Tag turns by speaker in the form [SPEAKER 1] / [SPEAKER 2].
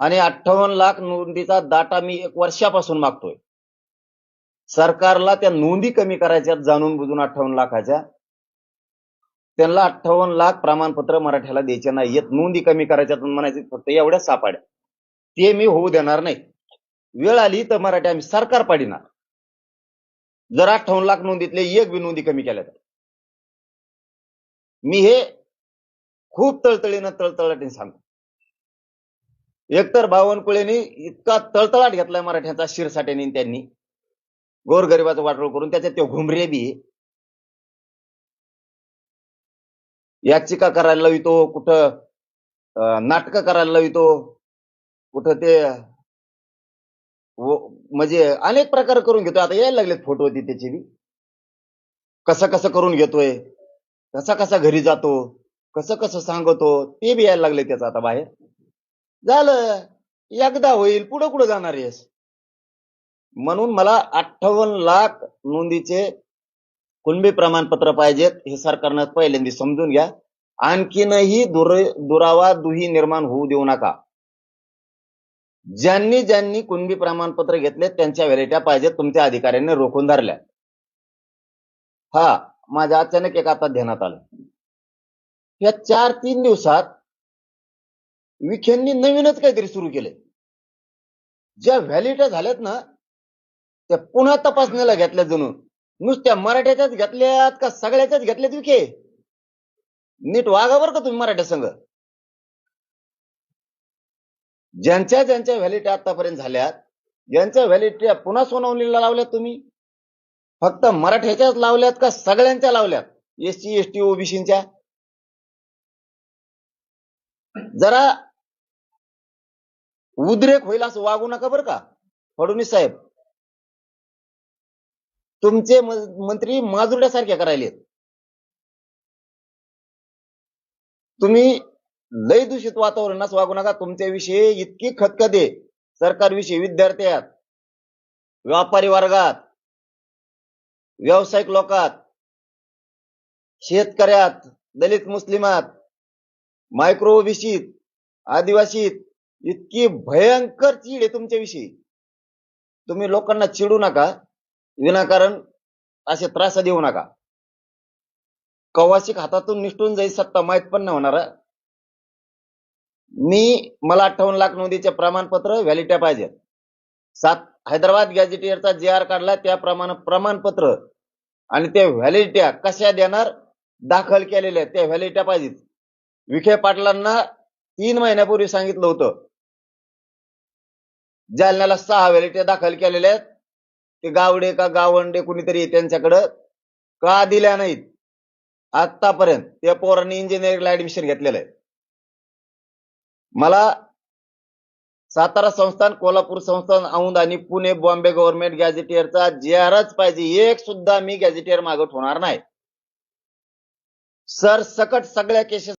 [SPEAKER 1] आणि 58 लाख नोंदीचा डाटा मी 1 वर्षापासून मागतोय. सरकारला त्या नोंदी कमी करायच्यात जाणून बुजून 58 लाखाच्या. त्यांना 58 लाख प्रमाणपत्र मराठ्याला द्यायचे नाहीयेत. नोंदी कमी करायच्यात म्हणायचे फक्त एवढ्या सापाड्या. ते मी होऊ देणार नाही. वेळ आली तर मराठी आम्ही सरकार पाडिणार. जर 58 लाख नोंदीतले एक बी नोंदी कमी केल्या तर. मी हे खूप तळतळाटीने सांगतो. एकतर बावनकुळेंनी इतका तळतळाट घेतलाय मराठ्यांचा शिरसाट्याने त्यांनी गोरगरिबाचं वाटोळ करून, त्याच्यात ते घुमरे बी याचिका करायला लावितो, कुठं नाटकं करायला लावितो, कुठं ते म्हणजे अनेक प्रकार करून घेतोय. आता यायला लागलेत फोटो होती त्याची बी. कसं कसं करून घेतोय, कसा कसा घरी जातो, कसं कसं सांगतो, ते बी यायला लागले त्याचं आता बाहेर. झालं एकदा होईल, पुढं कुठं जाणार आहेस. म्हणून मला 58 लाख नोंदीचे कुणबी प्रमाणपत्र पाहिजेत, हे सरकारनं पहिल्यांदा समजून घ्या. आणखीनही दुरावा दुही निर्माण होऊ देऊ नका. ज्यांनी ज्यांनी कुणबी प्रमाणपत्र घेतले त्यांच्या व्हॅलिट्या पाहिजेत, तुमच्या अधिकाऱ्यांनी रोखून धरल्या. माझ्या अचानक एक आता ध्यानात आलं. या 4-3 दिवसात विखेंनी नवीनच काहीतरी सुरू केलंय. ज्या व्हॅलिट्या झाल्यात ना, त्या पुन्हा तपासणीला घेतल्या जणू. नुसत्या मराठ्याच्याच घेतल्यात का सगळ्याच्याच घेतल्यात विखे? नीट वागा बरं का तुम्ही मराठ्या संघ. ज्यांच्या ज्यांच्या व्हॅलिट्या आतापर्यंत झाल्यात, ज्यांच्या व्हॅलिट्या पुन्हा सुनावणीला लावल्यात तुम्ही, फक्त मराठ्याच्याच लावल्यात का सगळ्यांच्या लावल्यात? एससी एसटी ओबीसीच्या. जरा उद्रेक होईल असं वागू नका बरं का फडणवीस साहेब. तुमचे मंत्री माजुरड्यासारखे करायलेत. तुम्ही लय दूषित वातावरणात वागू नका. तुमच्याविषयी इतकी खतखते सरकारविषयी, विद्यार्थ्यात, व्यापारी वर्गात, व्यावसायिक लोकात, शेतकऱ्यात, दलित मुस्लिमात, मायक्रो ओबीसीत, आदिवासीत इतकी भयंकर चीड आहे तुमच्याविषयी. तुम्ही लोकांना चिडू नका, विनाकारण असे त्रास देऊ नका. कवाशिक हातातून निष्ठून जाईल सत्ता, माहित पण नाही होणार. मला 58 लाख नोंदीचे प्रमाणपत्र व्हॅलिट्या पाहिजेत. हैदराबाद गॅझेटियरचा JR काढला त्याप्रमाणे प्रमाणपत्र आणि ते व्हॅलिट्या कशा देणार, दाखल केलेल्या त्या व्हॅलिट्या पाहिजेत. विखे पाटलांना 3 महिन्यापूर्वी सांगितलं होतं. जालन्याला 6 व्हॅलिट्या दाखल केलेल्या आहेत. ते गावडे का गावंडे कुणीतरी त्यांच्याकडे का दिल्या नाहीत आतापर्यंत. त्या पोरांनी इंजिनिअरिंगला ऍडमिशन घेतलेलं आहे. मला सातारा संस्थान, कोल्हापूर संस्थान, औंध आणि पुणे बॉम्बे गव्हर्नमेंट गॅझेटियरचा JRच पाहिजे. एक सुद्धा मी गॅझेटियर मागं ठेवणार नाही. सरसकट सगळ्या केसेस